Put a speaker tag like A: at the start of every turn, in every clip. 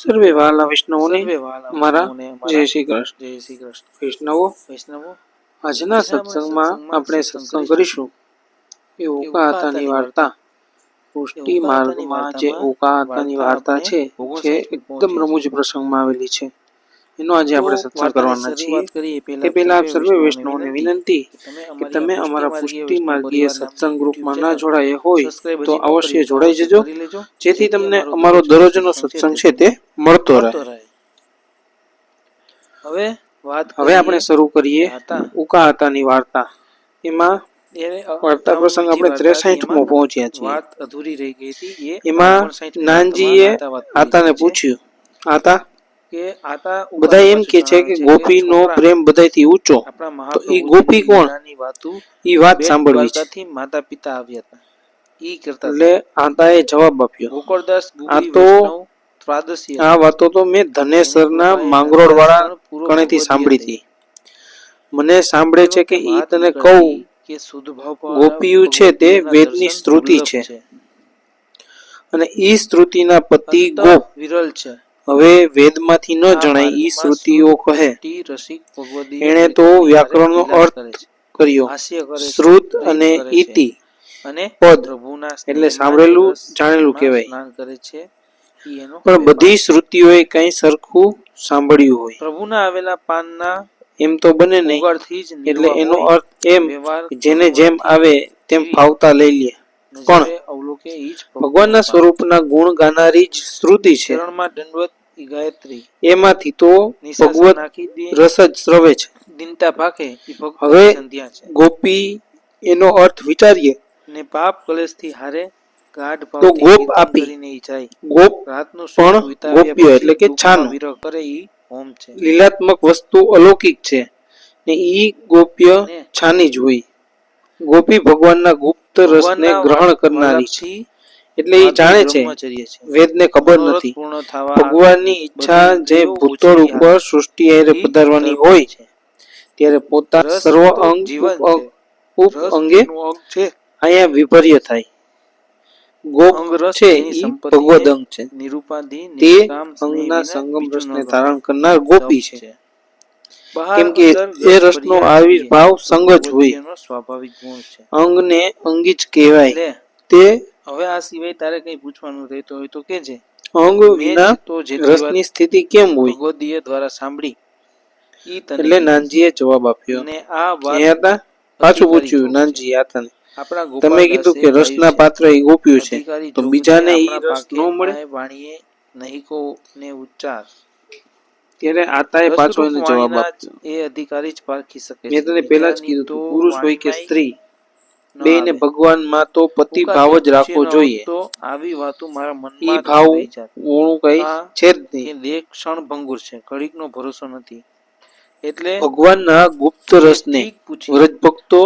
A: સર્વે વાલા વૈષ્ણવોને મારા જય શ્રી કૃષ્ણ।
B: જય શ્રી કૃષ્ણ।
A: વૈષ્ણવો આજના સત્સંગમાં આપણે સત્સંગ કરીશું એ ઓકાતાની વાર્તા। પુષ્ટિ માર્ગમાં જે ઓકાતાની વાર્તા છે જે એકદમ રમૂજ પ્રસંગમાં આવેલી છે એનો આજે આપણે સત્સંગ કરવાના છીએ। તે પહેલા આપ સર્વે વૈષ્ણવોને વિનંતી કે તમે અમારા પુષ્ટિ માર્ગીય સત્સંગ ગ્રુપમાં ના જોડાયા હોય તો અવશ્ય જોડાઈ જજો જેથી તમને અમારો દરરોજનો સત્સંગ છે તે મળતો રહે। હવે આપણે શરૂ કરીએ ઉકાતાની વાર્તા। એમાં વાર્તા પ્રસંગ આપણે 63મો પહોંચ્યા છીએ।
B: વાત અધૂરી રહી ગઈ હતી।
A: એમાં નાનજીએ આતાને પૂછ્યું, આતા
B: કે આતા
A: બધા એમ કે છે કે ગોપીનો પ્રેમ બધાયથી ઊંચો, તો ઈ ગોપી કોણ? ઈ વાત સાંભળવી છે।
B: માતા પિતા આવ્યા હતા ઈ કરતા
A: એટલે આતાએ જવાબ આપ્યો,
B: ગોકળદાસ
A: આ તો આ વાતો તો મેં ધનેસરના માંગરોળ વાળા કણેથી સાંભળી હતી। મને સાંભળે છે કે ઈ તને કહું
B: કે શુદ્ધ ભાવ
A: ગોપીયું છે તે વેદની સ્તુતિ છે અને ઈ સ્તુતિના પતિ ગોપ
B: વિરલ છે।
A: હવે વેદમાંથી ન જણાય ઈ શ્રુતિઓ કહે। એણે તો વ્યાકરણનો અર્થ કર્યો, શ્રુત અને ઇતિ પદ એટલે સાંભળેલું જાણેલું કહેવાય, પણ બધી શ્રુતિઓએ કઈ સરખું સાંભળ્યું હોય
B: પ્રભુના આવેલા પાનના
A: એમ તો બને નહીં। એટલે એનો અર્થ એમ જેને જેમ આવે તેમ ફાવતા લઈ લે, પણ ભગવાનના સ્વરૂપના ગુણ ગાનારી જ શ્રુતિ છે। એમાંથી તો ભગવત રસ જ સ્રવે છે। હવે ગોપી એનો અર્થ વિચારીએ તો ગોપ આપી, ગોપ પણ ગોપ્ય એટલે કે છાનો, લીલાત્મક વસ્તુ અલૌકિક છે ને ઈ ગોપ્ય છાની જ હોય। ગોપી ભગવાનના ગુપ્ત રસને ગ્રહણ કરનારી છે એટલે એ જાણે છે, વેદને ખબર નથી। ભગવાનની ઈચ્છા જે ભૂતળ ઉપર સૃષ્ટિ આરે પધારવાની હોય ત્યારે પોતાના સર્વ અંગ ઉપ અંગે અહીંયા વિભર્ય થાય। ગોપ છે ઈ ભગવદ અંગ છે, તે અંગના સંગમ રસને ધારણ કરનાર ગોપી છે, કેમ કે એ રસનો આવિર્ભાવ સંગ જ હોય, અંગને અંગી જ કહેવાય। તે
B: હવે આ સિવાય તારે કઈ પૂછવાનું રહેતું હોય તો કેજે।
A: અંગ વિના રસની સ્થિતિ કેમ હોય?
B: ભગવદીય દ્વારા સાંભળી
A: એટલે નાનજીએ જવાબ આપ્યો, ક્યાં હતા? પાછું પૂછ્યું નાનજી આતાને, તમે કીધું કે રસના પાત્ર એ ગોપ્યું છે, તો બીજાને ઈ રસ ન મળે? ત્યારે આતાએ પાછો એને જવાબ આપ્યો,
B: એ અધિકારી જ પારખી શકે
A: મેં તને પહેલા જ કીધું હતું, પુરુષ હોય કે સ્ત્રી બેયને ભગવાનમાં તો પતિ ભાવ જ રાખવો જોઈએ।
B: આવી વાતો મારા મનમાં
A: ઈ ભાવ ઓણું કઈ છે જ નહીં।
B: દેખ ક્ષણ ભંગુર છે, ઘડીકનો ભરોસો નથી। એટલે
A: ભગવાનના ગુપ્ત રસને વ્રજ ભક્તો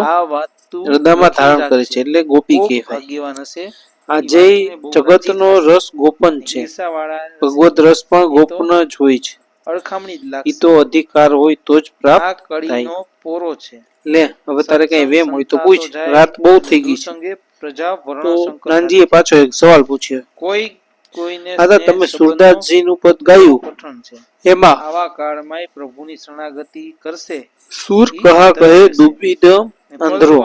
A: હૃદયમાં ધારણ કરે છે એટલે ગોપી કહેવાય। આજે જગતનો રસ ગોપન છે, ભગવત રસ પણ ગોપન જ હોય છે। ઈ તો અધિકાર હોય તો જ પ્રાપ્ત થાય। લે હવે તારે કઈ વેમ હોય તો પૂછ, રાત બહુ થઈ ગઈ છે। તો નાનજીએ પાછો એક સવાલ પૂછ્યો, આતા તમે સુરદાસજીનું પદ ગાયું એમાં
B: આવા કાળમાં પ્રભુની શરણાગતિ કરશે
A: સુર કહા કહે દુબીદ અંધરો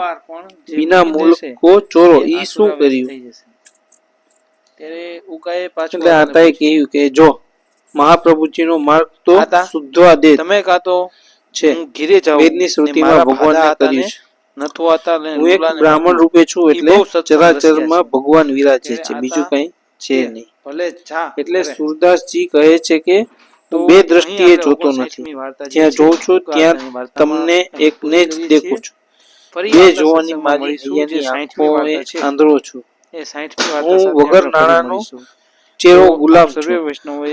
A: બિના મૂલ કો ચોરો, ઈ શું કર્યું? એટલે આતાએ કહ્યું કે જો મહાપ્રભુજીનો માર્ગ તો શુદ્ધવા દે
B: તમે કાતો
A: છે, વેદની શ્રુતિમાં ભગવાનને કર્યું છે। હું એક બ્રાહ્મણ રૂપે છું એટલે ચરાચરમાં ભગવાન વિરાજે છે, બીજું કઈ છે નહીં। એટલે સુરદાસજી કહે છે કે હું બે દ્રષ્ટિએ જોતો નથી, જ્યાં જોઉં છું ત્યાં તમને એકને જ દેખું છું। બે જોવાની મારી અહીંયાની આંખોએ આંધળો છું। હું વગર નાણાંનો ચેરો ગુલામ છું।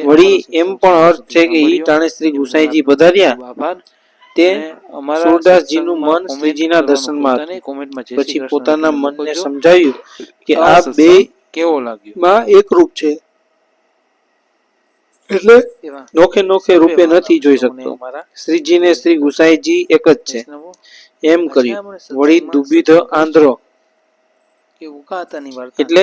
A: વળી એમ પણ અર્થ છે કે ઈ ટાણે શ્રી ગુસાઈજી પધાર્યા તે સુરદાસજીનું મન શ્રીજીના દર્શનમાં હતું, પછી પોતાના મનને સમજાવ્યું કે આ બે માં એક રૂપ છે, એટલે નોખે નોખે રૂપે નથી જોઈ શકતો। શ્રીજીને શ્રી ગુસાઈજી એક જ છે એમ કર્યું। વળી દુબીધ આંધળો
B: કે ઉકા હતાની વાર્તા
A: એટલે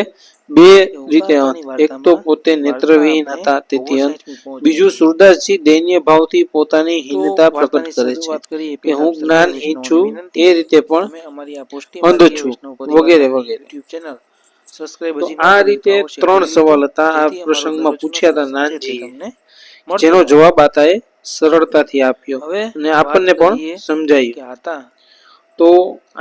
A: બે
B: કે ઉકા
A: રીતે
B: હતાની
A: એક તો
B: વાર્તામાં
A: પોતે નેત્રવિહીન
B: વાર્તા
A: હતા
B: આપણે
A: તેથી અંત
B: 59મી પહોંચી.
A: બીજું સૂરદાસજી દૈન્ય ભાવથી પોતાની
B: તો
A: હીનતા પ્રકટ
B: વાર્તાની
A: કરે છે
B: શરૂઆત કરીએ
A: કે
B: પહેલા
A: હું જ્ઞાનહીન
B: વૈષ્ણવોને
A: છું
B: વિનંતી
A: એ રીતે પણ
B: તમે અમારી આ પુષ્ટિ
A: અંધ
B: માર્ગીય
A: છું
B: વૈષ્ણવ પરિવાર
A: વગેરે
B: નામની
A: વગેરે.
B: YouTube ચેનલ સબસ્ક્રાઇબ
A: તો
B: હજી ન
A: આ
B: કરી
A: રીતે
B: તો અવશ્ય
A: 3
B: કરી
A: સવાલ
B: લેજો,
A: હતા આ
B: જેથી અમારો
A: પ્રસંગમાં
B: દરરોજનો
A: પૂછ્યા હતા
B: સત્સંગ છે તે
A: નાનજીએ,
B: તમને મળતો
A: જેનો
B: રહે.
A: જવાબ આતાએ સરળતાથી આપ્યો
B: હવે
A: અને
B: વાત
A: આપણને પણ
B: કરીએ
A: સમજાયું.
B: કે આતા
A: તો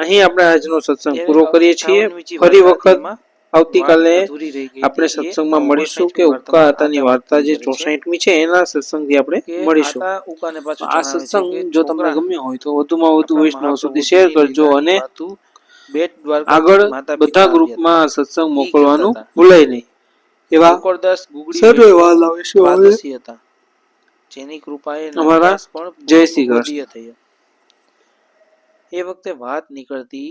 A: અહીં આપણે આજનો સત્સંગ
B: એ
A: પૂરો કરીએ છીએ.
B: 58મી જે
A: ફરી
B: વાર્તા હતી
A: વખત
B: એમાં વાત
A: આવતીકાલે
B: અધૂરી રહી ગઈ
A: આપણે
B: હતી. એ
A: સત્સંગમાં મળીશું કે
B: 59મી
A: ઉકા
B: વાર્તામાં
A: હતાની
B: આતા વાત
A: વાર્તા
B: પૂરી
A: જે
B: કરે છે
A: 64મી છે એના સત્સંગથી આપણે
B: કે
A: મળીશું.
B: આતા ઉકાને પાછું
A: આ
B: જણાવે છે
A: સત્સંગ
B: કે
A: જો તમને
B: છોકરા
A: ગમ્યો હોય તો વધુમાં વધુ
B: આપણા
A: વૈષ્ણવ સુધી
B: મહાપ્રભુજીની
A: શેર કરજો
B: લીલાની
A: અને
B: વાતું બેટ
A: આગળ
B: દ્વારકાધીશ માતા
A: બધા
B: પિતા આવ્યા હતા.
A: ગ્રુપમાં સત્સંગ
B: ઈ કહેતા
A: મોકલવાનું
B: હતા.
A: ભૂલાય નહીં. એવા
B: ગોકળદાસ ગુગળી
A: સર્વે
B: વૈષ્ણવ
A: વાલા વૈષ્ણવોને
B: દ્વાદશી હતા, જેની કૃપાએ
A: અમારા
B: નવરાસ પણ
A: જય
B: પૂરો
A: શ્રી કૃષ્ણ.
B: ભગવદીય થયો. એ વખતે વાત નીકળતી